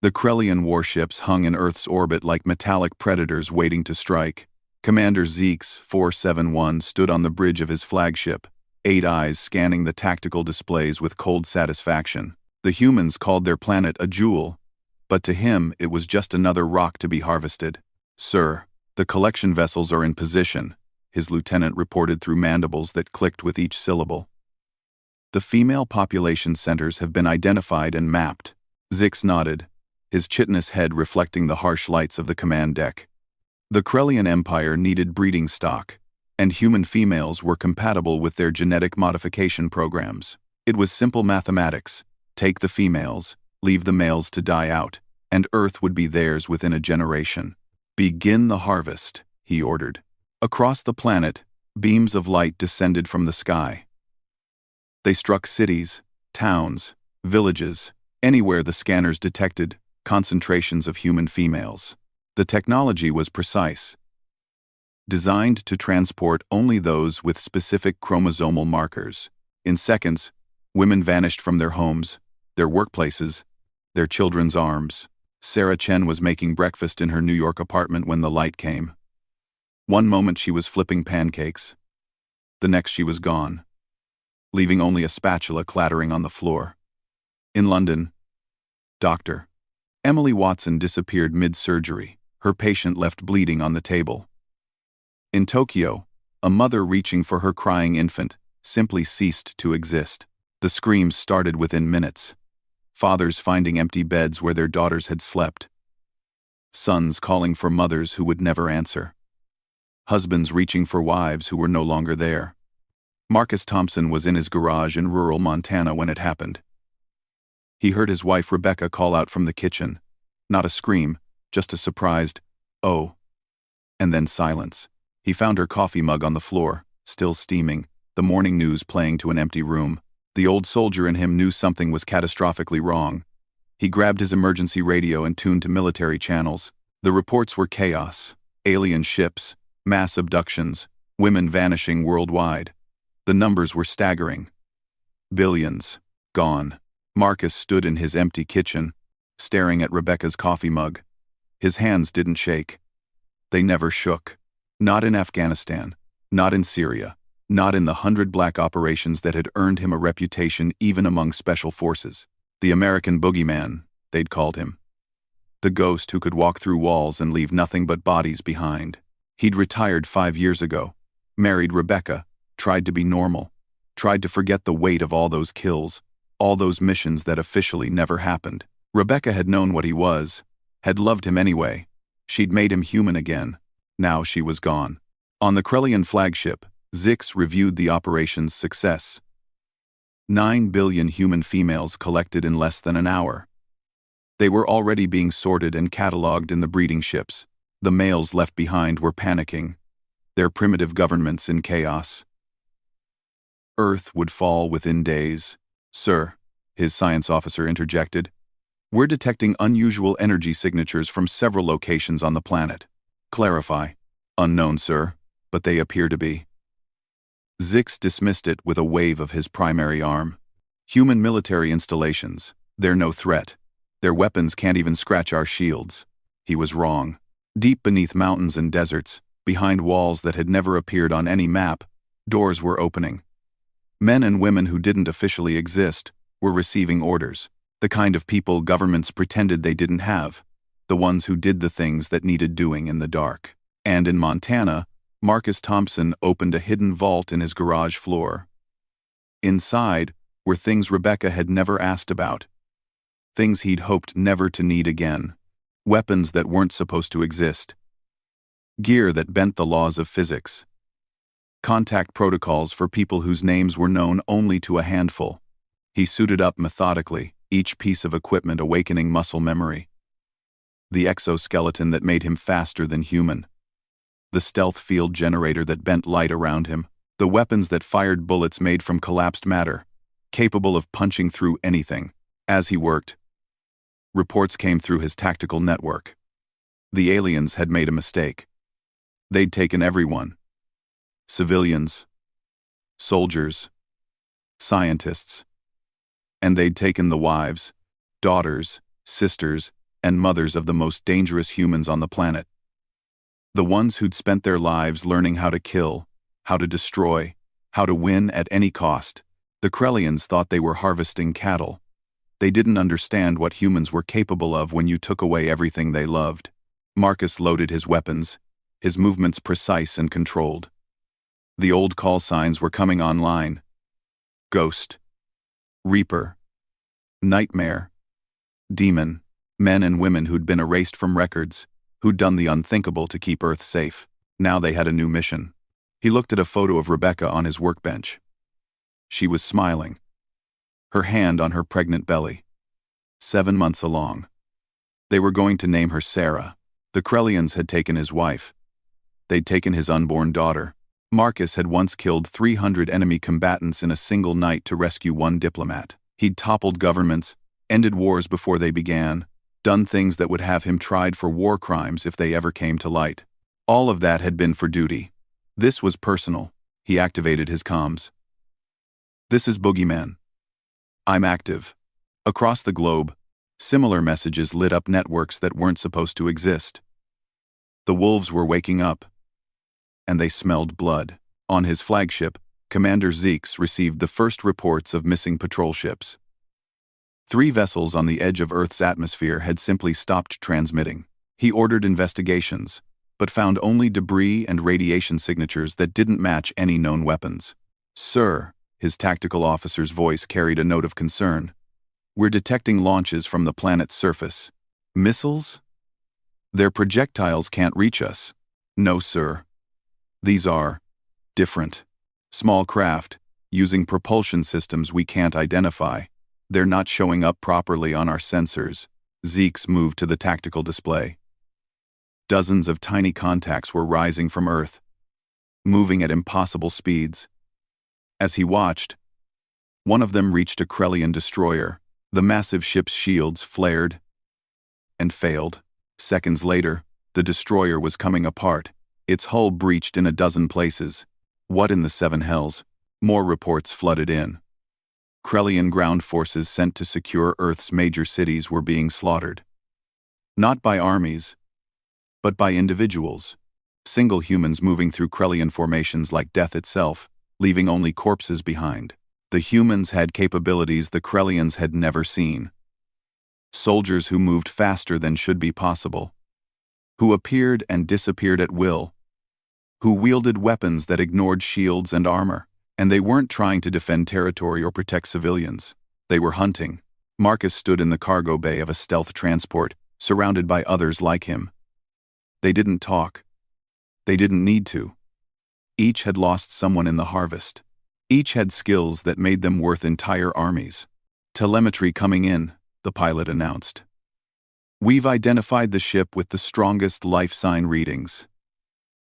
The Krellian warships hung in Earth's orbit like metallic predators waiting to strike. Commander Zeke's 471 stood on the bridge of his flagship, 8 eyes scanning the tactical displays with cold satisfaction. The humans called their planet a jewel, but to him it was just another rock to be harvested. "Sir, the collection vessels are in position," his lieutenant reported through mandibles that clicked with each syllable. "The female population centers have been identified and mapped." Zix nodded, his chitinous head reflecting the harsh lights of the command deck. The Krellian Empire needed breeding stock, and human females were compatible with their genetic modification programs. It was simple mathematics: take the females, leave the males to die out, and Earth would be theirs within a generation. "Begin the harvest," he ordered. Across the planet, beams of light descended from the sky. They struck cities, towns, villages, anywhere the scanners detected concentrations of human females. The technology was precise, designed to transport only those with specific chromosomal markers. In seconds, women vanished from their homes, their workplaces, their children's arms. Sarah Chen was making breakfast in her New York apartment when the light came. One moment she was flipping pancakes. The next she was gone, leaving only a spatula clattering on the floor. In London, Dr. Emily Watson disappeared mid-surgery, her patient left bleeding on the table. In Tokyo, a mother reaching for her crying infant simply ceased to exist. The screams started within minutes. Fathers finding empty beds where their daughters had slept. Sons calling for mothers who would never answer. Husbands reaching for wives who were no longer there. Marcus Thompson was in his garage in rural Montana when it happened. He heard his wife Rebecca call out from the kitchen. Not a scream, just a surprised, "Oh," and then silence. He found her coffee mug on the floor, still steaming, the morning news playing to an empty room. The old soldier in him knew something was catastrophically wrong. He grabbed his emergency radio and tuned to military channels. The reports were chaos: alien ships, mass abductions, women vanishing worldwide. The numbers were staggering. Billions gone. Marcus stood in his empty kitchen, staring at Rebecca's coffee mug. His hands didn't shake. They never shook. Not in Afghanistan, not in Syria, not in the 100 black operations that had earned him a reputation even among special forces. The American Boogeyman, they'd called him. The ghost who could walk through walls and leave nothing but bodies behind. He'd retired 5 years ago, married Rebecca, tried to be normal, tried to forget the weight of all those kills, all those missions that officially never happened. Rebecca had known what he was, had loved him anyway. She'd made him human again. Now she was gone. On the Krellian flagship, Zix reviewed the operation's success. 9 billion human females collected in less than an hour. They were already being sorted and catalogued in the breeding ships. The males left behind were panicking, their primitive governments in chaos. Earth would fall within days. "Sir," his science officer interjected, "we're detecting unusual energy signatures from several locations on the planet." "Clarify." "Unknown, sir, but they appear to be." Zix dismissed it with a wave of his primary arm. "Human military installations. They're no threat. Their weapons can't even scratch our shields." He was wrong. Deep beneath mountains and deserts, behind walls that had never appeared on any map, doors were opening. Men and women who didn't officially exist were receiving orders, the kind of people governments pretended they didn't have, the ones who did the things that needed doing in the dark. And in Montana, Marcus Thompson opened a hidden vault in his garage floor. Inside were things Rebecca had never asked about, things he'd hoped never to need again, weapons that weren't supposed to exist, gear that bent the laws of physics, contact protocols for people whose names were known only to a handful. He suited up methodically, each piece of equipment awakening muscle memory. The exoskeleton that made him faster than human. The stealth field generator that bent light around him. The weapons that fired bullets made from collapsed matter, capable of punching through anything. As he worked, reports came through his tactical network. The aliens had made a mistake. They'd taken everyone. Civilians, soldiers, scientists. And they'd taken the wives, daughters, sisters, and mothers of the most dangerous humans on the planet. The ones who'd spent their lives learning how to kill, how to destroy, how to win at any cost. The Krellians thought they were harvesting cattle. They didn't understand what humans were capable of when you took away everything they loved. Marcus loaded his weapons, his movements precise and controlled. The old call signs were coming online. Ghost, Reaper, Nightmare, Demon, men and women who'd been erased from records, who'd done the unthinkable to keep Earth safe. Now they had a new mission. He looked at a photo of Rebecca on his workbench. She was smiling, her hand on her pregnant belly. 7 months along. They were going to name her Sarah. The Krellians had taken his wife. They'd taken his unborn daughter. Marcus had once killed 300 enemy combatants in a single night to rescue one diplomat. He'd toppled governments, ended wars before they began, done things that would have him tried for war crimes if they ever came to light. All of that had been for duty. This was personal. He activated his comms. This is Boogeyman. I'm active. Across the globe, similar messages lit up networks that weren't supposed to exist. The wolves were waking up, and they smelled blood. On his flagship, Commander Zeeks received the first reports of missing patrol ships. 3 vessels on the edge of Earth's atmosphere had simply stopped transmitting. He ordered investigations, but found only debris and radiation signatures that didn't match any known weapons. Sir, his tactical officer's voice carried a note of concern. We're detecting launches from the planet's surface. Missiles? Their projectiles can't reach us. No, sir. These are different. Small craft, using propulsion systems we can't identify. They're not showing up properly on our sensors. Zeeks moved to the tactical display. Dozens of tiny contacts were rising from Earth, moving at impossible speeds. As he watched, one of them reached a Krellian destroyer. The massive ship's shields flared and failed. Seconds later, the destroyer was coming apart, its hull breached in a dozen places. What in the 7 hells? More reports flooded in. Krellian ground forces sent to secure Earth's major cities were being slaughtered. Not by armies, but by individuals. Single humans moving through Krellian formations like death itself, leaving only corpses behind. The humans had capabilities the Krellians had never seen. Soldiers who moved faster than should be possible, who appeared and disappeared at will, who wielded weapons that ignored shields and armor. And they weren't trying to defend territory or protect civilians. They were hunting. Marcus stood in the cargo bay of a stealth transport, surrounded by others like him. They didn't talk. They didn't need to. Each had lost someone in the harvest. Each had skills that made them worth entire armies. Telemetry coming in, the pilot announced. We've identified the ship with the strongest life sign readings.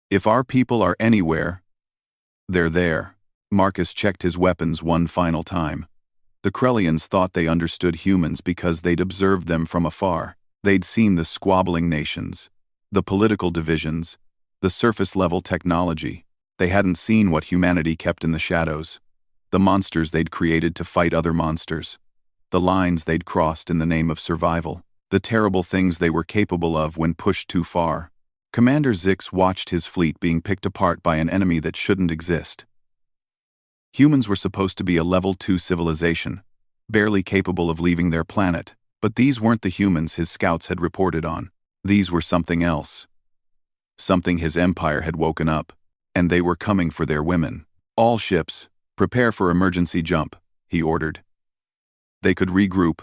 If our people are anywhere, they're there. Marcus checked his weapons one final time. The Krellians thought they understood humans because they'd observed them from afar. They'd seen the squabbling nations, the political divisions, the surface-level technology. They hadn't seen what humanity kept in the shadows, the monsters they'd created to fight other monsters, the lines they'd crossed in the name of survival, the terrible things they were capable of when pushed too far. Commander Zix watched his fleet being picked apart by an enemy that shouldn't exist. Humans were supposed to be a level 2 civilization, barely capable of leaving their planet, but these weren't the humans his scouts had reported on. These were something else. Something his empire had woken up, and they were coming for their women. All ships, prepare for emergency jump, he ordered. They could regroup,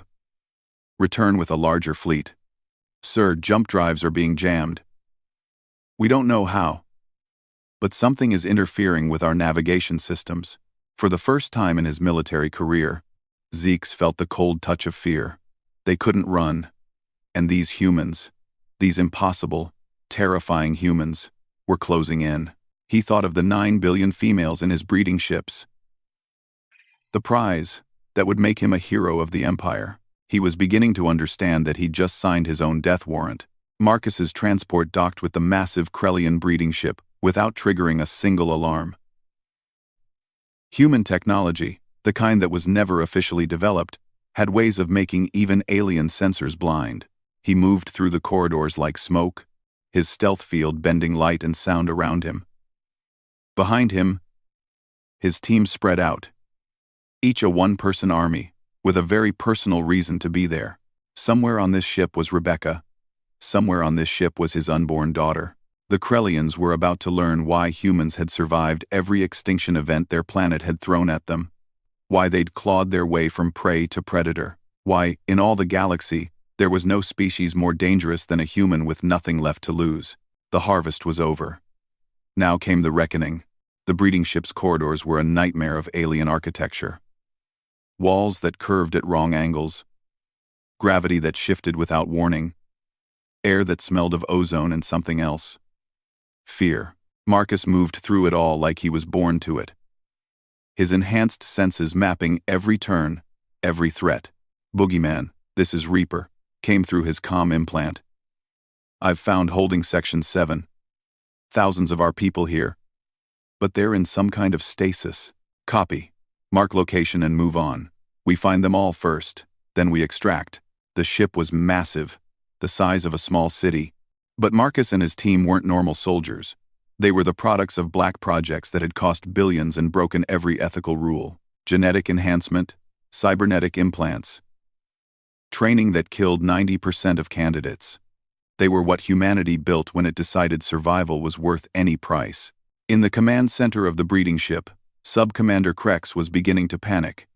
return with a larger fleet. Sir, jump drives are being jammed. We don't know how, but something is interfering with our navigation systems. For the first time in his military career, Zeeks felt the cold touch of fear. They couldn't run, and these humans, these impossible, terrifying humans, were closing in. He thought of the 9 billion females in his breeding ships. The prize that would make him a hero of the Empire. He was beginning to understand that he'd just signed his own death warrant. Marcus's transport docked with the massive Krellian breeding ship without triggering a single alarm. Human technology, the kind that was never officially developed, had ways of making even alien sensors blind. He moved through the corridors like smoke, his stealth field bending light and sound around him. Behind him, his team spread out, each a one-person army, with a very personal reason to be there. Somewhere on this ship was Rebecca. Somewhere on this ship was his unborn daughter. The Krellians were about to learn why humans had survived every extinction event their planet had thrown at them, why they'd clawed their way from prey to predator, why, in all the galaxy, there was no species more dangerous than a human with nothing left to lose. The harvest was over. Now came the reckoning. The breeding ship's corridors were a nightmare of alien architecture. Walls that curved at wrong angles, gravity that shifted without warning, air that smelled of ozone and something else. Fear. Marcus moved through it all like he was born to it, his enhanced senses mapping every turn, every threat. Boogeyman, this is Reaper, came through his comm implant. I've found holding section 7. Thousands of our people here, but they're in some kind of stasis. Copy. Mark location and move on. We find them all first, then we extract. The ship was massive, the size of a small city. But Marcus and his team weren't normal soldiers. They were the products of black projects that had cost billions and broken every ethical rule. Genetic enhancement, cybernetic implants, training that killed 90% of candidates. They were what humanity built when it decided survival was worth any price. In the command center of the breeding ship, Sub-Commander Krex was beginning to panic.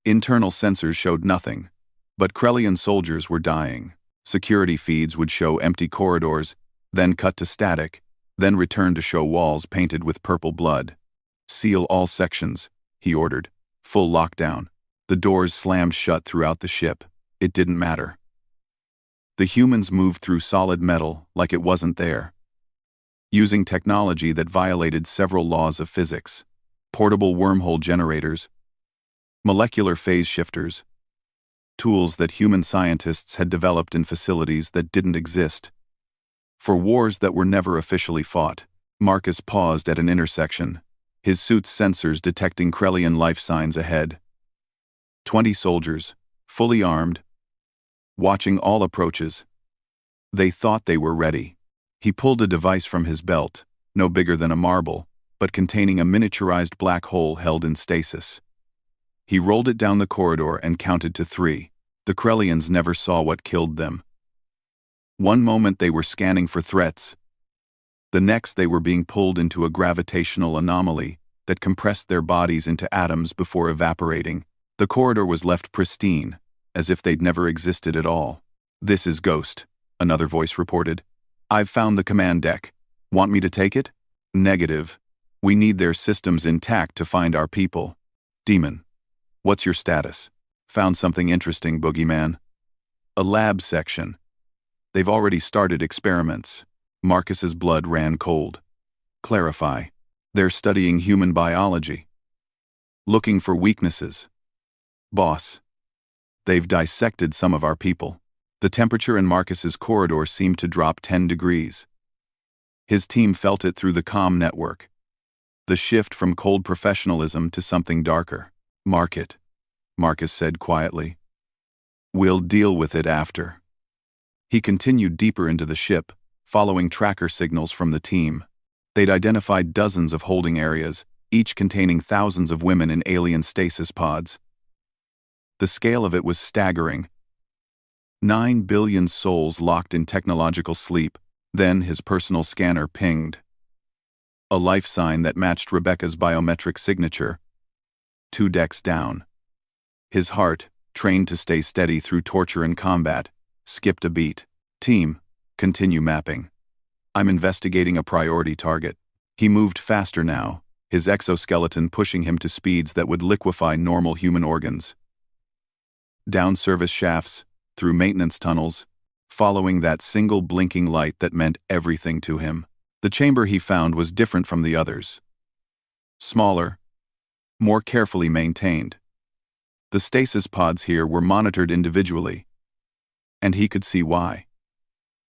Internal sensors showed nothing, but Krellian soldiers were dying. Security feeds would show empty corridors, then cut to static, then return to show walls painted with purple blood. Seal all sections, he ordered. Full lockdown. The doors slammed shut throughout the ship. It didn't matter. The humans moved through solid metal like it wasn't there, using technology that violated several laws of physics. Portable wormhole generators, molecular phase shifters, tools that human scientists had developed in facilities that didn't exist. For wars that were never officially fought. Marcus paused at an intersection, his suit's sensors detecting Krellian life signs ahead. 20 soldiers, fully armed, watching all approaches. They thought they were ready. He pulled a device from his belt, no bigger than a marble, but containing a miniaturized black hole held in stasis. He rolled it down the corridor and counted to 3. The Krellians never saw what killed them. One moment they were scanning for threats. The next they were being pulled into a gravitational anomaly that compressed their bodies into atoms before evaporating. The corridor was left pristine, as if they'd never existed at all. "This is Ghost," another voice reported. "I've found the command deck. Want me to take it?" "Negative. We need their systems intact to find our people." "Demon. What's your status?" "Found something interesting, Boogeyman. A lab section. They've already started experiments." Marcus's blood ran cold. "Clarify. They're studying human biology. Looking for weaknesses." "Boss. They've dissected some of our people." The temperature in Marcus's corridor seemed to drop 10 degrees. His team felt it through the comm network. The shift from cold professionalism to something darker. "Mark it," Marcus said quietly. "We'll deal with it after." He continued deeper into the ship, following tracker signals from the team. They'd identified dozens of holding areas, each containing thousands of women in alien stasis pods. The scale of it was staggering. 9 billion souls locked in technological sleep. Then his personal scanner pinged. A life sign that matched Rebecca's biometric signature. 2 decks down. His heart, trained to stay steady through torture and combat, skipped a beat. "Team, continue mapping. I'm investigating a priority target." He moved faster now, his exoskeleton pushing him to speeds that would liquefy normal human organs. Down service shafts, through maintenance tunnels, following that single blinking light that meant everything to him. The chamber he found was different from the others. Smaller, more carefully maintained. The stasis pods here were monitored individually, and he could see why.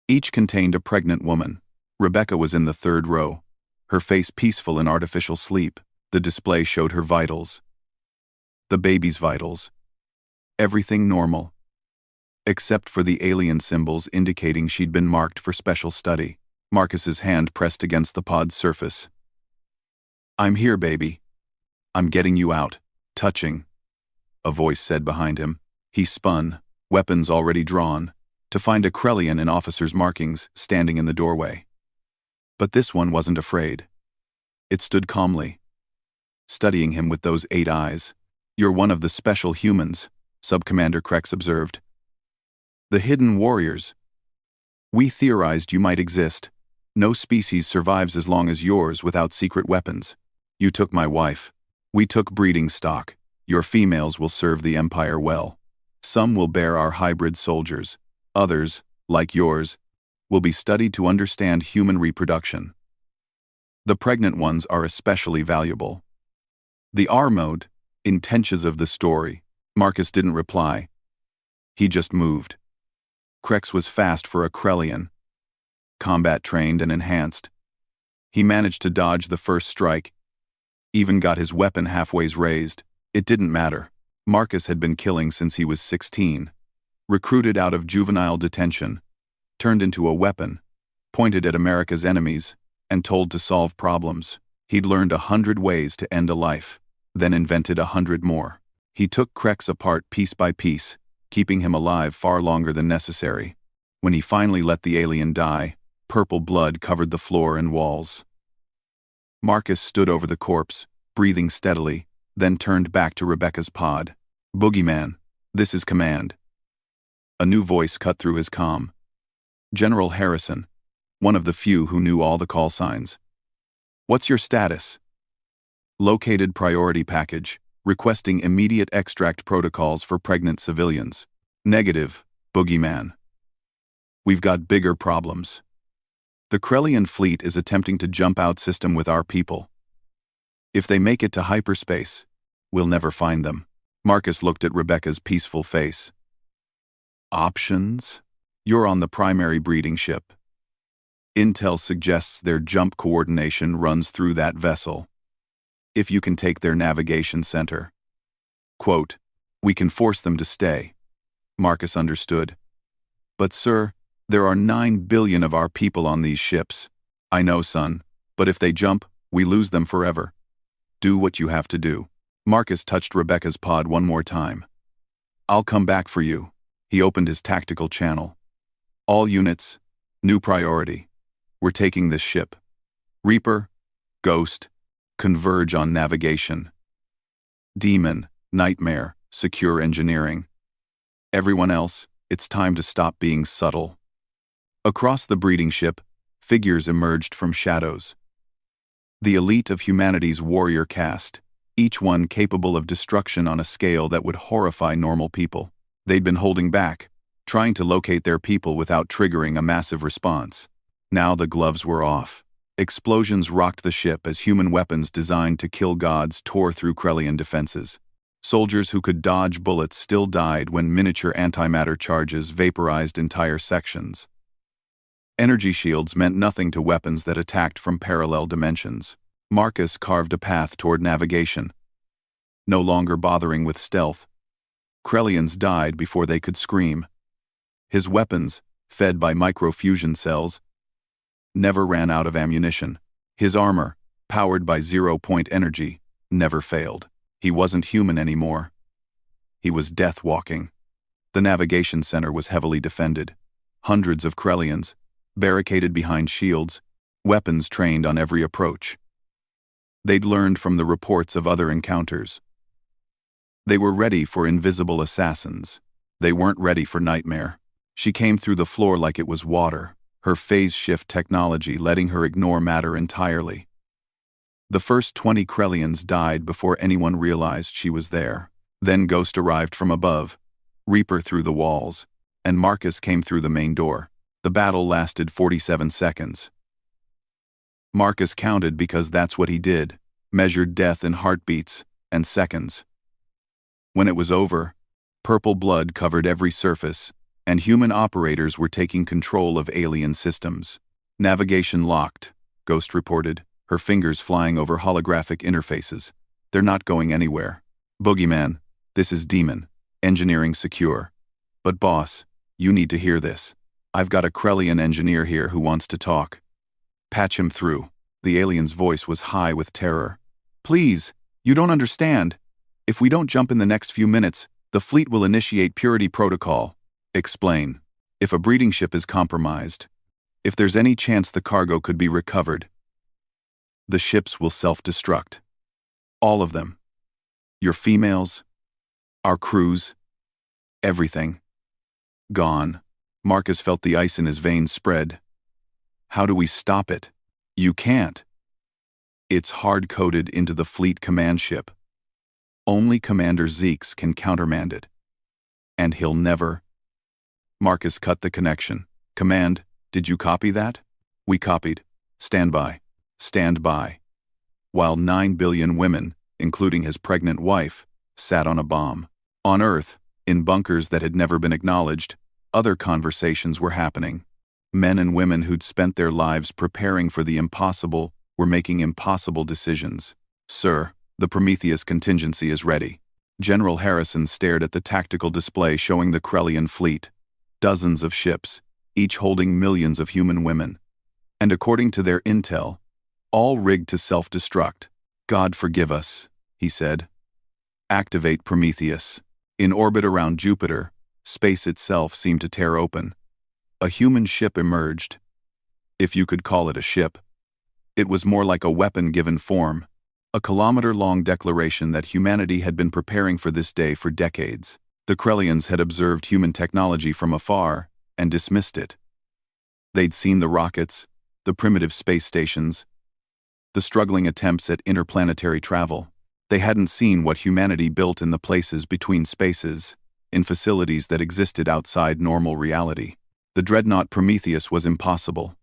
Each contained a pregnant woman. Rebecca was in the 3rd row, her face peaceful in artificial sleep. The display showed her vitals. The baby's vitals. Everything normal. except for the alien symbols indicating she'd been marked for special study. Marcus's hand pressed against the pod's surface. "I'm here, baby. I'm getting you out." "Touching," a voice said behind him. He spun, weapons already drawn, to find a Krellian in officer's markings standing in the doorway. But this one wasn't afraid. It stood calmly, studying him with those 8 eyes. "You're one of the special humans," Subcommander Krex observed. "The hidden warriors. We theorized you might exist. No species survives as long as yours without secret weapons. You took my wife. We took breeding stock. Your females will serve the Empire well. Some will bear our hybrid soldiers. Others, like yours, will be studied to understand human reproduction. The pregnant ones are especially valuable." The R mode, intentions of the story. Marcus didn't reply. He just moved. Krex was fast for a Krellian, combat-trained and enhanced. He managed to dodge the first strike, even got his weapon halfway raised. It didn't matter. Marcus had been killing since he was 16. Recruited out of juvenile detention, turned into a weapon, pointed at America's enemies, and told to solve problems. He'd learned 100 ways to end a life, then invented 100 more. He took Krex apart piece by piece, keeping him alive far longer than necessary. When he finally let the alien die, purple blood covered the floor and walls. Marcus stood over the corpse, breathing steadily, then turned back to Rebecca's pod. "Boogeyman, this is command." A new voice cut through his calm. General Harrison, one of the few who knew all the call signs. "What's your status?" "Located priority package, requesting immediate extract protocols for pregnant civilians." "Negative, Boogeyman. We've got bigger problems. The Krellian fleet is attempting to jump out system with our people. If they make it to hyperspace, we'll never find them." Marcus looked at Rebecca's peaceful face. "Options? You're on the primary breeding ship. Intel suggests their jump coordination runs through that vessel. If you can take their navigation center. Quote, we can force them to stay." Marcus understood. "But sir, there are 9 billion of our people on these ships." "I know, son, but if they jump, we lose them forever. Do what you have to do." Marcus touched Rebecca's pod one more time. "I'll come back for you." He opened his tactical channel. "All units, new priority. We're taking this ship. Reaper, Ghost, converge on navigation. Demon, Nightmare, secure engineering. Everyone else, it's time to stop being subtle." Across the breeding ship, figures emerged from shadows. The elite of humanity's warrior caste, each one capable of destruction on a scale that would horrify normal people. They'd been holding back, trying to locate their people without triggering a massive response. Now the gloves were off. Explosions rocked the ship as human weapons designed to kill gods tore through Krellian defenses. Soldiers who could dodge bullets still died when miniature antimatter charges vaporized entire sections. Energy shields meant nothing to weapons that attacked from parallel dimensions. Marcus carved a path toward navigation. No longer bothering with stealth, Krellians died before they could scream. His weapons, fed by microfusion cells, never ran out of ammunition. His armor, powered by zero-point energy, never failed. He wasn't human anymore. He was death walking. The navigation center was heavily defended. Hundreds of Krellians, barricaded behind shields, weapons trained on every approach. They'd learned from the reports of other encounters. They were ready for invisible assassins. They weren't ready for Nightmare. She came through the floor like it was water, her phase shift technology letting her ignore matter entirely. The first 20 Krellians died before anyone realized she was there. Then Ghost arrived from above, Reaper through the walls, and Marcus came through the main door. The battle lasted 47 seconds. Marcus counted because that's what he did, measured death in heartbeats and seconds. When it was over, purple blood covered every surface, and human operators were taking control of alien systems. "Navigation locked," Ghost reported, her fingers flying over holographic interfaces. "They're not going anywhere." "Boogeyman, this is Demon. Engineering secure. But boss, You need to hear this. I've got a Krellian engineer here who wants to talk. Patch him through. The alien's voice was high with terror. Please, you don't understand. If we don't jump in the next few minutes, the fleet will initiate purity protocol. Explain. If a breeding ship is compromised, if there's any chance the cargo could be recovered, the ships will self-destruct. All of them. Your females, our crews, everything. Gone. Marcus felt the ice in his veins spread. How do we stop it? You can't. It's hard-coded into the fleet command ship. Only Commander Zeeks can countermand it. And he'll never. Marcus cut the connection. Command, did you copy that? We copied. Stand by. Stand by. While 9 billion women, including his pregnant wife, sat on a bomb. On Earth, in bunkers that had never been acknowledged, other conversations were happening. Men and women who'd spent their lives preparing for the impossible were making impossible decisions. Sir, the Prometheus contingency is ready. General Harrison stared at the tactical display showing the Krellian fleet. Dozens of ships, each holding millions of human women. And according to their intel, all rigged to self-destruct. God forgive us, he said. Activate Prometheus. In orbit around Jupiter, space itself seemed to tear open. A human ship emerged. If you could call it a ship. It was more like a weapon given form, a kilometer-long declaration that humanity had been preparing for this day for decades. The Krellians had observed human technology from afar and dismissed it. They'd seen the rockets, the primitive space stations, the struggling attempts at interplanetary travel. They hadn't seen what humanity built in the places between spaces, in facilities that existed outside normal reality. The dreadnought Prometheus was impossible.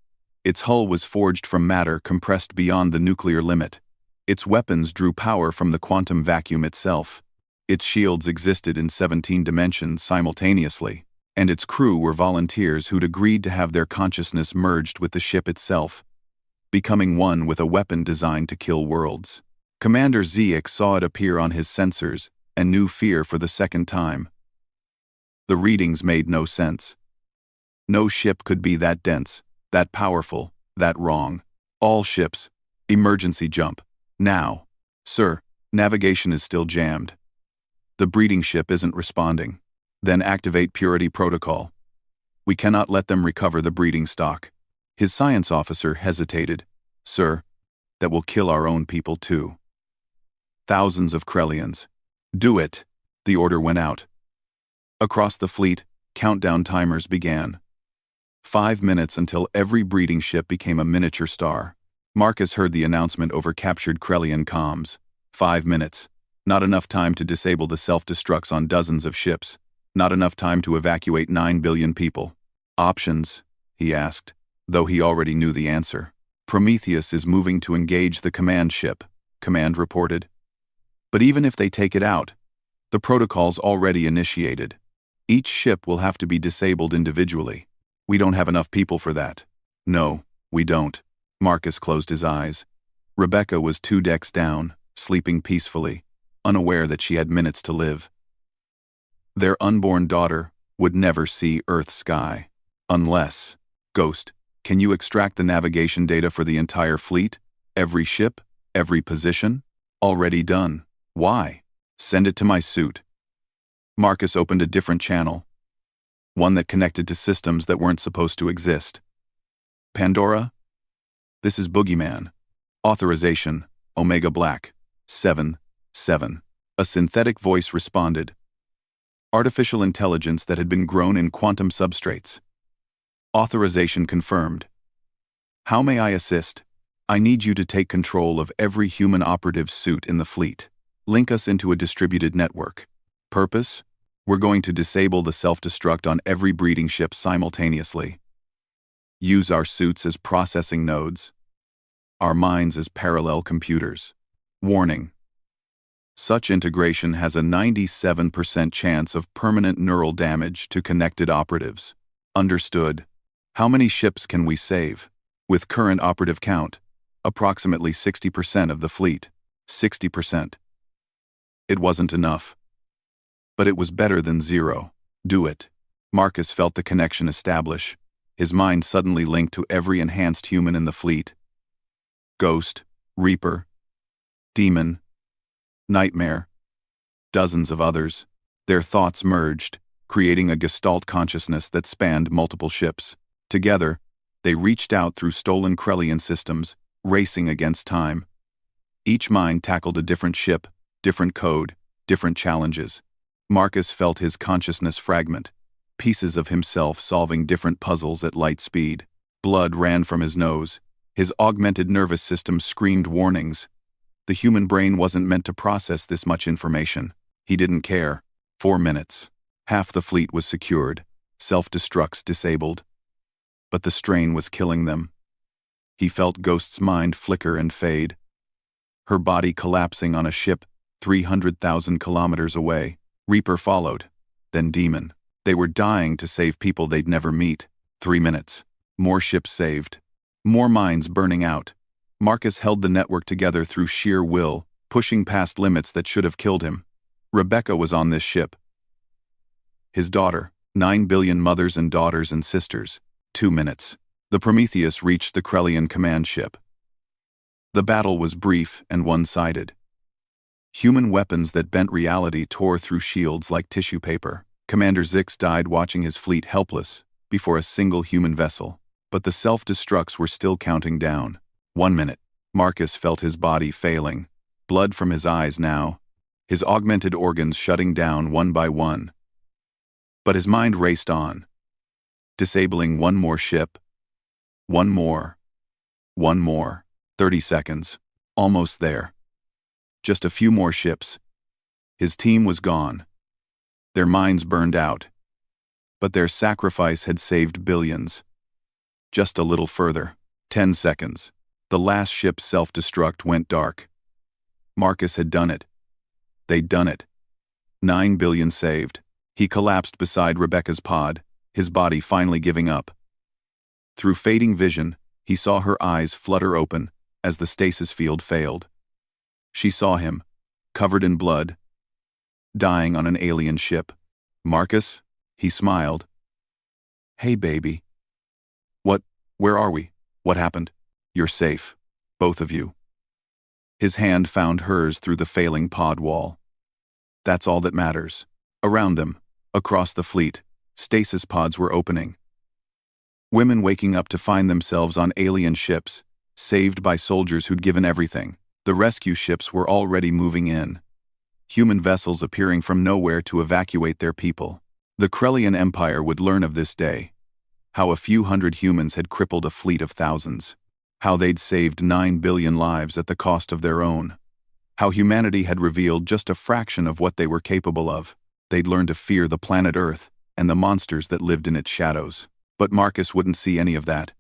Its hull was forged from matter compressed beyond the nuclear limit. Its weapons drew power from the quantum vacuum itself. Its shields existed in 17 dimensions simultaneously, and its crew were volunteers who'd agreed to have their consciousness merged with the ship itself, becoming one with a weapon designed to kill worlds. Commander Zeeks saw it appear on his sensors and knew fear for the second time. The readings made no sense. No ship could be that dense, that powerful, that wrong. All ships, emergency jump, now. Sir, navigation is still jammed. The breeding ship isn't responding. Then activate purity protocol. We cannot let them recover the breeding stock. His science officer hesitated. Sir, that will kill our own people too. Thousands of Krellians. Do it. The order went out. Across the fleet, countdown timers began. 5 minutes until every breeding ship became a miniature star. Marcus heard the announcement over captured Krellian comms. 5 minutes. Not enough time to disable the self-destructs on dozens of ships. Not enough time to evacuate 9 billion people. Options? He asked, though he already knew the answer. Prometheus is moving to engage the command ship, Command reported. But even if they take it out, the protocol's already initiated. Each ship will have to be disabled individually. We don't have enough people for that. No, we don't. Marcus closed his eyes. Rebecca was 2 decks down, sleeping peacefully, unaware that she had minutes to live. Their unborn daughter would never see Earth's sky. Unless, Ghost, can you extract the navigation data for the entire fleet? Every ship? Every position? Already done. Why? Send it to my suit. Marcus opened a different channel. One that connected to systems that weren't supposed to exist. Pandora? This is Boogeyman. Authorization, Omega Black. 7-7. A synthetic voice responded. Artificial intelligence that had been grown in quantum substrates. Authorization confirmed. How may I assist? I need you to take control of every human operative suit in the fleet. Link us into a distributed network. Purpose? We're going to disable the self-destruct on every breeding ship simultaneously. Use our suits as processing nodes. Our minds as parallel computers. Warning. Such integration has a 97% chance of permanent neural damage to connected operatives. Understood. How many ships can we save? With current operative count, approximately 60% of the fleet. 60%. It wasn't enough. But it was better than zero. Do it. Marcus felt the connection establish, his mind suddenly linked to every enhanced human in the fleet. Ghost, Reaper, Demon, Nightmare, dozens of others. Their thoughts merged, creating a gestalt consciousness that spanned multiple ships. Together, they reached out through stolen Krellian systems, racing against time. Each mind tackled a different ship, different code, different challenges. Marcus felt his consciousness fragment, pieces of himself solving different puzzles at light speed. Blood ran from his nose. His augmented nervous system screamed warnings. The human brain wasn't meant to process this much information. He didn't care. 4 minutes. Half the fleet was secured, self-destructs disabled. But the strain was killing them. He felt Ghost's mind flicker and fade, her body collapsing on a ship 300,000 kilometers away. Reaper followed, then Demon. They were dying to save people they'd never meet. 3 minutes. More ships saved. More minds burning out. Marcus held the network together through sheer will, pushing past limits that should have killed him. Rebecca was on this ship. His daughter, 9 billion mothers and daughters and sisters. 2 minutes. The Prometheus reached the Krellian command ship. The battle was brief and one-sided. Human weapons that bent reality tore through shields like tissue paper. Commander Zix died watching his fleet helpless before a single human vessel. But the self-destructs were still counting down. 1 minute. Marcus felt his body failing. Blood from his eyes now. His augmented organs shutting down one by one. But his mind raced on. Disabling one more ship. One more. 30 seconds. Almost there. Just a few more ships. His team was gone. Their minds burned out. But their sacrifice had saved billions. Just a little further. 10 seconds. The last ship's self-destruct went dark. Marcus had done it. They'd done it. 9 billion saved. He collapsed beside Rebecca's pod, his body finally giving up. Through fading vision, he saw her eyes flutter open as the stasis field failed. She saw him, covered in blood, dying on an alien ship. Marcus? He smiled. Hey, baby. Where are we? What happened? You're safe. Both of you. His hand found hers through the failing pod wall. That's all that matters. Around them, across the fleet, stasis pods were opening. Women waking up to find themselves on alien ships, saved by soldiers who'd given everything. The rescue ships were already moving in. Human vessels appearing from nowhere to evacuate their people. The Krellian Empire would learn of this day. How a few hundred humans had crippled a fleet of thousands. How they'd saved 9 billion lives at the cost of their own. How humanity had revealed just a fraction of what they were capable of. They'd learned to fear the planet Earth and the monsters that lived in its shadows. But Marcus wouldn't see any of that.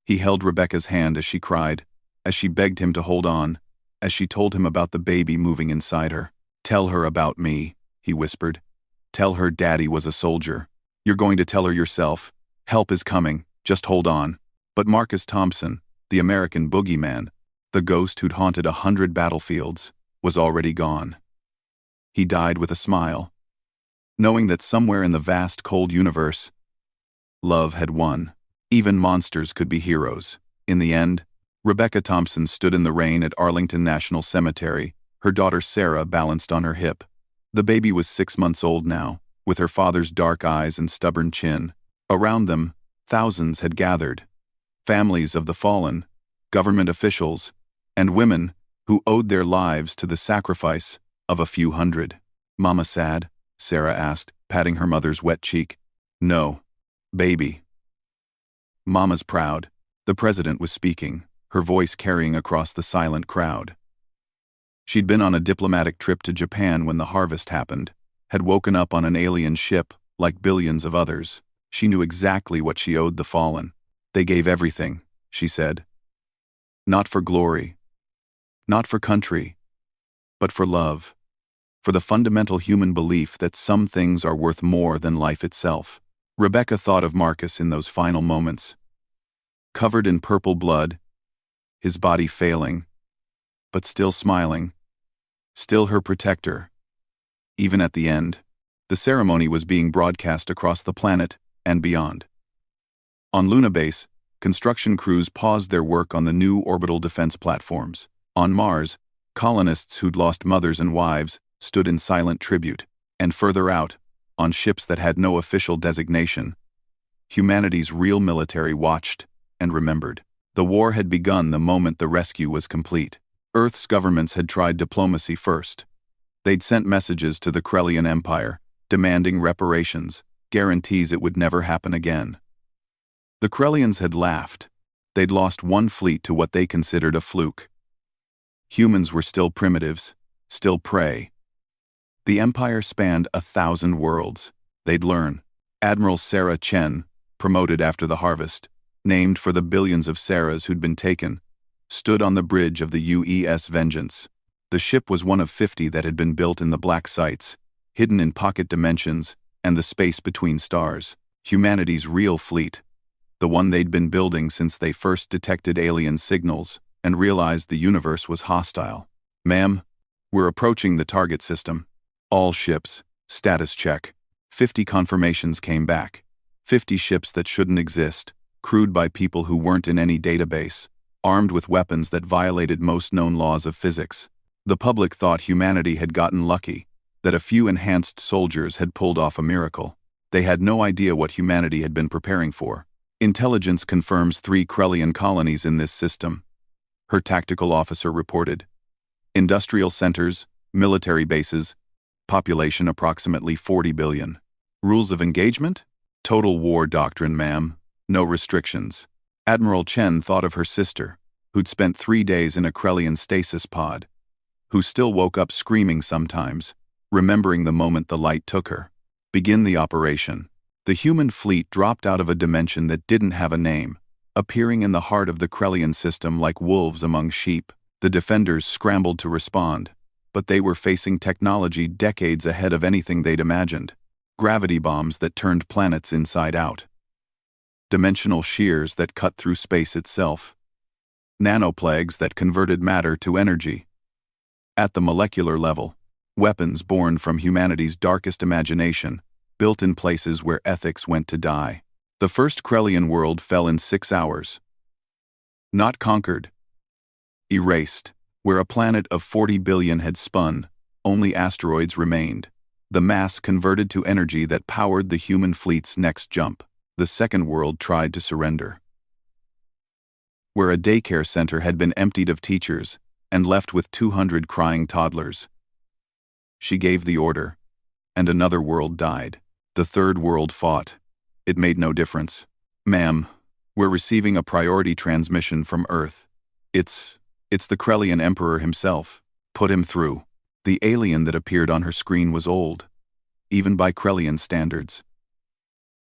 He held Rebecca's hand as she cried, as she begged him to hold on, as she told him about the baby moving inside her. Tell her about me, he whispered. Tell her Daddy was a soldier. You're going to tell her yourself. Help is coming, just hold on. But Marcus Thompson, the American Boogeyman, the ghost who'd haunted 100 battlefields, was already gone. He died with a smile, knowing that somewhere in the vast cold universe, love had won. Even monsters could be heroes. In the end, Rebecca Thompson stood in the rain at Arlington National Cemetery, her daughter Sarah balanced on her hip. The baby was 6 months old now, with her father's dark eyes and stubborn chin. Around them, thousands had gathered. Families of the fallen, government officials, and women who owed their lives to the sacrifice of a few hundred. Mama sad? Sarah asked, patting her mother's wet cheek. No, baby. Mama's proud. The president was speaking, her voice carrying across the silent crowd. She'd been on a diplomatic trip to Japan when the harvest happened, had woken up on an alien ship like billions of others. She knew exactly what she owed the fallen. They gave everything, she said. Not for glory, not for country, but for love, for the fundamental human belief that some things are worth more than life itself. Rebecca thought of Marcus in those final moments. Covered in purple blood, his body failing, but still smiling, still her protector, even at the end. The ceremony was being broadcast across the planet and beyond. On Luna Base, construction crews paused their work on the new orbital defense platforms. On Mars, colonists who'd lost mothers and wives stood in silent tribute. And further out, on ships that had no official designation, humanity's real military watched and remembered. The war had begun the moment the rescue was complete. Earth's governments had tried diplomacy first. They'd sent messages to the Krellian Empire, demanding reparations, guarantees it would never happen again. The Krellians had laughed. They'd lost one fleet to what they considered a fluke. Humans were still primitives, still prey. The Empire spanned 1,000 worlds. They'd learn. Admiral Sarah Chen, promoted after the harvest, named for the billions of Sarahs who'd been taken, stood on the bridge of the UES Vengeance. The ship was one of 50 that had been built in the black sites, hidden in pocket dimensions and the space between stars. Humanity's real fleet, the one they'd been building since they first detected alien signals and realized the universe was hostile. Ma'am, we're approaching the target system. All ships, status check. 50 confirmations came back. 50 ships that shouldn't exist, crewed by people who weren't in any database, armed with weapons that violated most known laws of physics. The public thought humanity had gotten lucky, that a few enhanced soldiers had pulled off a miracle. They had no idea what humanity had been preparing for. Intelligence confirms 3 Krellian colonies in this system, her tactical officer reported. Industrial centers, military bases, population approximately 40 billion. Rules of engagement? Total war doctrine, ma'am. No restrictions. Admiral Chen thought of her sister, who'd spent 3 days in a Krellian stasis pod, who still woke up screaming sometimes, remembering the moment the light took her. Begin the operation. The human fleet dropped out of a dimension that didn't have a name, appearing in the heart of the Krellian system like wolves among sheep. The defenders scrambled to respond, but they were facing technology decades ahead of anything they'd imagined. Gravity bombs that turned planets inside out. Dimensional shears that cut through space itself. Nanoplagues that converted matter to energy. At the molecular level, weapons born from humanity's darkest imagination, built in places where ethics went to die. The first Krellian world fell in 6 hours. Not conquered. Erased. Where a planet of 40 billion had spun, only asteroids remained. The mass converted to energy that powered the human fleet's next jump. The second world tried to surrender. Where a daycare center had been emptied of teachers and left with 200 crying toddlers. She gave the order, and another world died. The third world fought. It made no difference. Ma'am, we're receiving a priority transmission from Earth. It's the Krellian Emperor himself. Put him through. The alien that appeared on her screen was old, even by Krellian standards.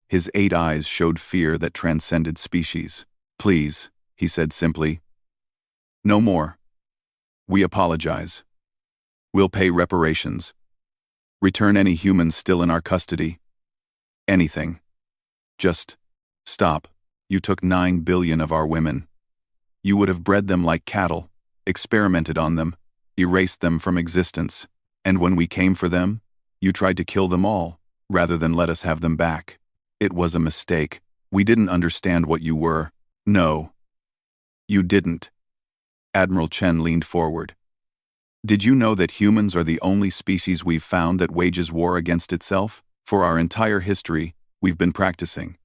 His 8 eyes showed fear that transcended species. Please, he said simply. No more. We apologize. We'll pay reparations. Return any humans still in our custody. Anything. Just stop. You took 9 billion of our women. You would have bred them like cattle, experimented on them, erased them from existence, and when we came for them, you tried to kill them all, rather than let us have them back. It was a mistake. We didn't understand what you were. No. You didn't. Admiral Chen leaned forward. Did you know that humans are the only species we've found that wages war against itself? For our entire history, we've been practicing.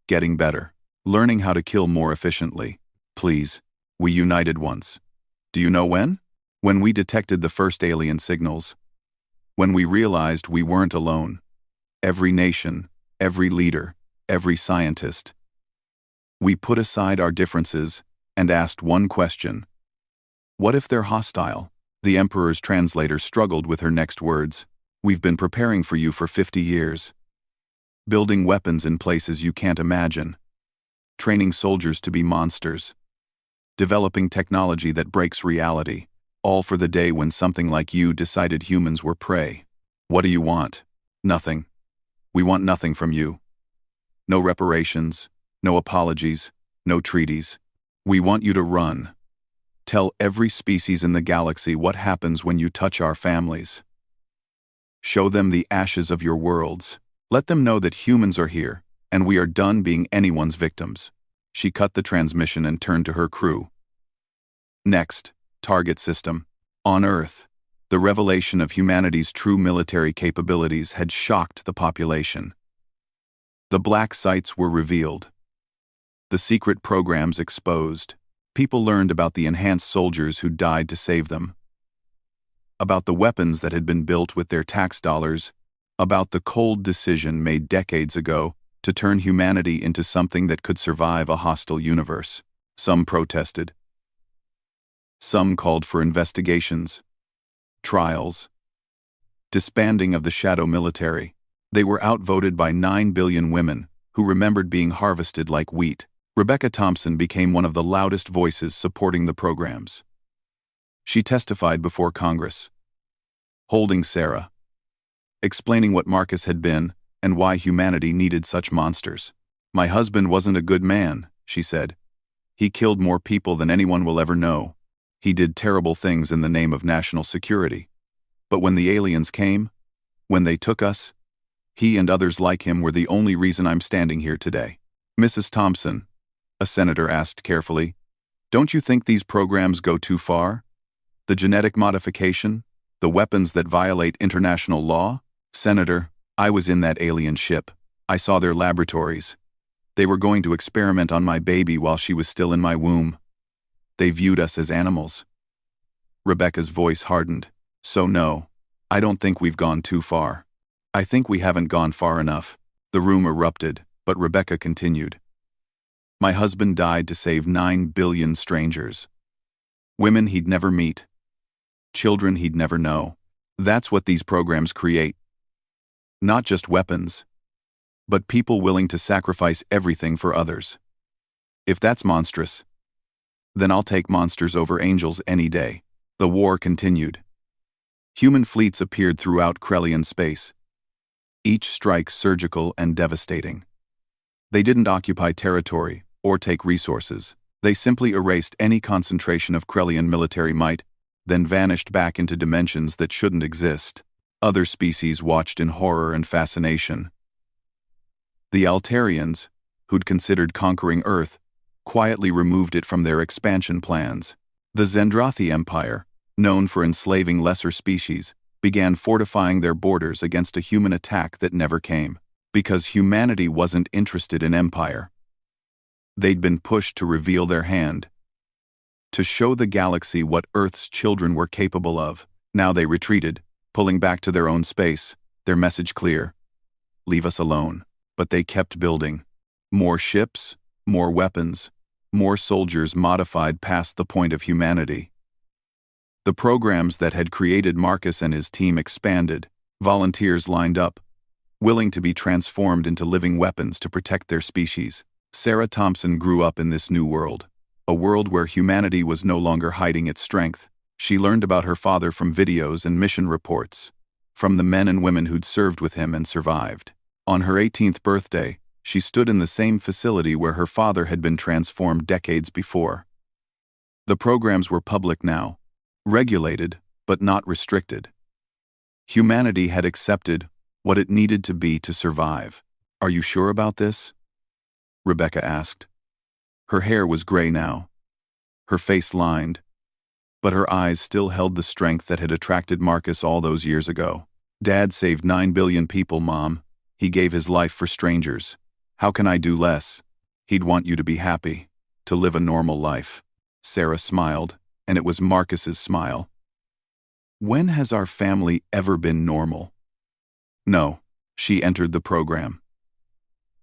Getting better. Learning how to kill more efficiently. Please, we united once. Do you know when? When we detected the first alien signals. When we realized we weren't alone. Every nation, every leader, every scientist. We put aside our differences and asked one question. What if they're hostile? The Emperor's translator struggled with her next words. We've been preparing for you for 50 years. Building weapons in places you can't imagine. Training soldiers to be monsters. Developing technology that breaks reality. All for the day when something like you decided humans were prey. What do you want? Nothing. We want nothing from you. No reparations, no apologies, no treaties. We want you to run. Tell every species in the galaxy what happens when you touch our families. Show them the ashes of your worlds. Let them know that humans are here, and we are done being anyone's victims. She cut the transmission and turned to her crew. Next, target system. On Earth, the revelation of humanity's true military capabilities had shocked the population. The black sites were revealed. The secret programs exposed. People learned about the enhanced soldiers who died to save them, about the weapons that had been built with their tax dollars, about the cold decision made decades ago to turn humanity into something that could survive a hostile universe. Some protested. Some called for investigations, trials, disbanding of the shadow military. They were outvoted by 9 billion women who remembered being harvested like wheat. Rebecca Thompson became one of the loudest voices supporting the programs. She testified before Congress, holding Sarah, explaining what Marcus had been and why humanity needed such monsters. "My husband wasn't a good man," she said. "He killed more people than anyone will ever know. He did terrible things in the name of national security. But when the aliens came, when they took us, he and others like him were the only reason I'm standing here today." "Mrs. Thompson," a senator asked carefully, "don't you think these programs go too far? The genetic modification, the weapons that violate international law?" "Senator, I was in that alien ship. I saw their laboratories. They were going to experiment on my baby while she was still in my womb. They viewed us as animals." Rebecca's voice hardened. "So no, I don't think we've gone too far. I think we haven't gone far enough." The room erupted, but Rebecca continued. "My husband died to save 9 billion strangers. Women he'd never meet. Children he'd never know. That's what these programs create. Not just weapons, but people willing to sacrifice everything for others. If that's monstrous, then I'll take monsters over angels any day." The war continued. Human fleets appeared throughout Krellian space, each strike surgical and devastating. They didn't occupy territory or take resources. They simply erased any concentration of Krellian military might, then vanished back into dimensions that shouldn't exist. Other species watched in horror and fascination. The Altarians, who'd considered conquering Earth, quietly removed it from their expansion plans. The Zendrathi Empire, known for enslaving lesser species, began fortifying their borders against a human attack that never came. Because humanity wasn't interested in empire. They'd been pushed to reveal their hand, to show the galaxy what Earth's children were capable of. Now they retreated, pulling back to their own space, their message clear: leave us alone. But they kept building. More ships, more weapons, more soldiers modified past the point of humanity. The programs that had created Marcus and his team expanded. Volunteers lined up, willing to be transformed into living weapons to protect their species. Sarah Thompson grew up in this new world, a world where humanity was no longer hiding its strength. She learned about her father from videos and mission reports, from the men and women who'd served with him and survived. On her 18th birthday, she stood in the same facility where her father had been transformed decades before. The programs were public now, regulated, but not restricted. Humanity had accepted what it needed to be to survive. "Are you sure about this?" Rebecca asked. Her hair was gray now, her face lined, but her eyes still held the strength that had attracted Marcus all those years ago. "Dad saved 9 billion people, Mom. He gave his life for strangers. How can I do less? He'd want you to be happy, to live a normal life." Sarah smiled, and it was Marcus's smile. "When has our family ever been normal?" No, she entered the program.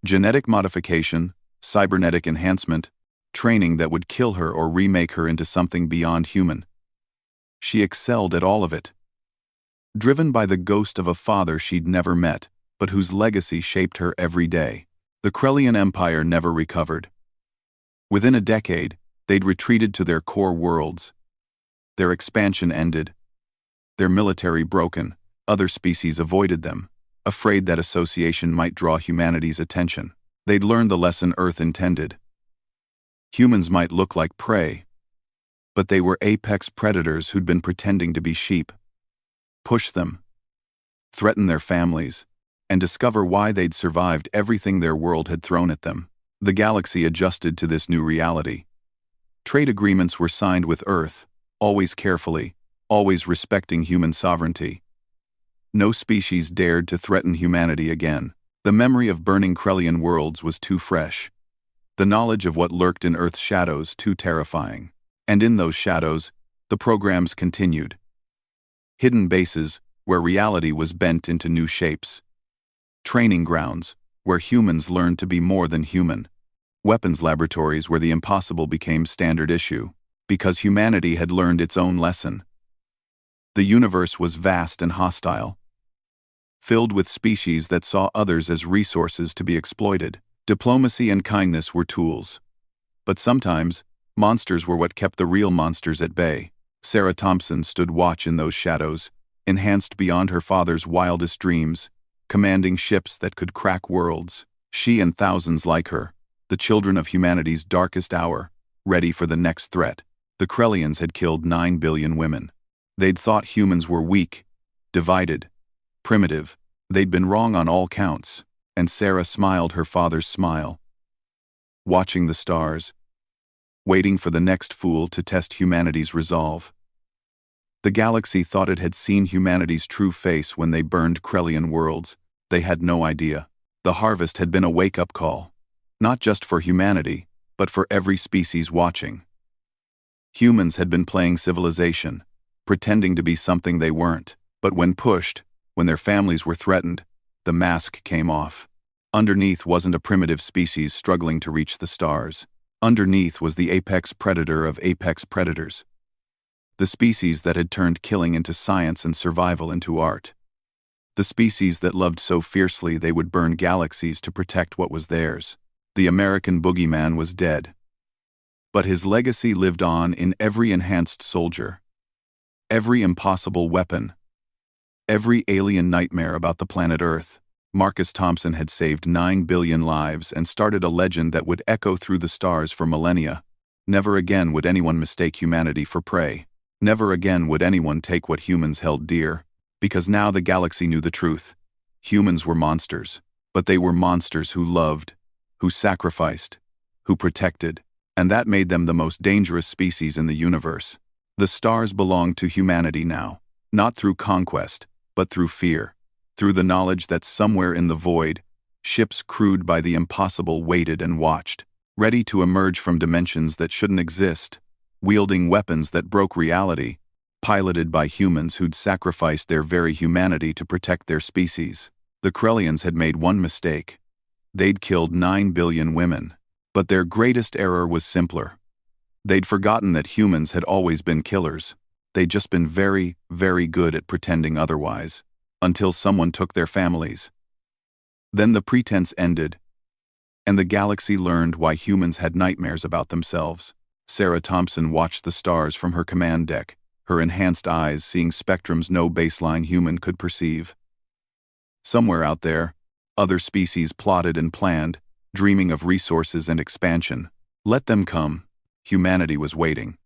Genetic modification, cybernetic enhancement, training that would kill her or remake her into something beyond human. She excelled at all of it. Driven by the ghost of a father she'd never met, but whose legacy shaped her every day. The Krellian Empire never recovered. Within a decade, they'd retreated to their core worlds. Their expansion ended. Their military broken. Other species avoided them, afraid that association might draw humanity's attention. They'd learned the lesson Earth intended. Humans might look like prey, but they were apex predators who'd been pretending to be sheep. Push them, threaten their families, and discover why they'd survived everything their world had thrown at them. The galaxy adjusted to this new reality. Trade agreements were signed with Earth, always carefully, always respecting human sovereignty. No species dared to threaten humanity again. The memory of burning Krellian worlds was too fresh. The knowledge of what lurked in Earth's shadows too terrifying. And in those shadows, the programs continued. Hidden bases, where reality was bent into new shapes. Training grounds, where humans learned to be more than human. Weapons laboratories where the impossible became standard issue, because humanity had learned its own lesson. The universe was vast and hostile, filled with species that saw others as resources to be exploited. Diplomacy and kindness were tools. But sometimes, monsters were what kept the real monsters at bay. Sarah Thompson stood watch in those shadows, enhanced beyond her father's wildest dreams, commanding ships that could crack worlds. She and thousands like her, the children of humanity's darkest hour, ready for the next threat. The Krellians had killed 9 billion women. They'd thought humans were weak, divided, primitive. They'd been wrong on all counts, and Sarah smiled her father's smile, watching the stars, waiting for the next fool to test humanity's resolve. The galaxy thought it had seen humanity's true face when they burned Krellian worlds. They had no idea. The harvest had been a wake-up call, not just for humanity, but for every species watching. Humans had been playing civilization, pretending to be something they weren't. But when pushed, when their families were threatened, the mask came off. Underneath wasn't a primitive species struggling to reach the stars. Underneath was the apex predator of apex predators. The species that had turned killing into science and survival into art. The species that loved so fiercely they would burn galaxies to protect what was theirs. The American Boogeyman was dead. But his legacy lived on in every enhanced soldier, every impossible weapon, every alien nightmare about the planet Earth. Marcus Thompson had saved 9 billion lives and started a legend that would echo through the stars for millennia. Never again would anyone mistake humanity for prey. Never again would anyone take what humans held dear, because now the galaxy knew the truth. Humans were monsters, but they were monsters who loved, who sacrificed, who protected, and that made them the most dangerous species in the universe. The stars belonged to humanity now, not through conquest, but through fear, through the knowledge that somewhere in the void, ships crewed by the impossible waited and watched, ready to emerge from dimensions that shouldn't exist, wielding weapons that broke reality, piloted by humans who'd sacrificed their very humanity to protect their species. The Krellians had made one mistake. They'd killed 9 billion women. But their greatest error was simpler. They'd forgotten that humans had always been killers. They'd just been very, very good at pretending otherwise, until someone took their families. Then the pretense ended, and the galaxy learned why humans had nightmares about themselves. Sarah Thompson watched the stars from her command deck, her enhanced eyes seeing spectrums no baseline human could perceive. Somewhere out there, other species plotted and planned, dreaming of resources and expansion. Let them come. Humanity was waiting.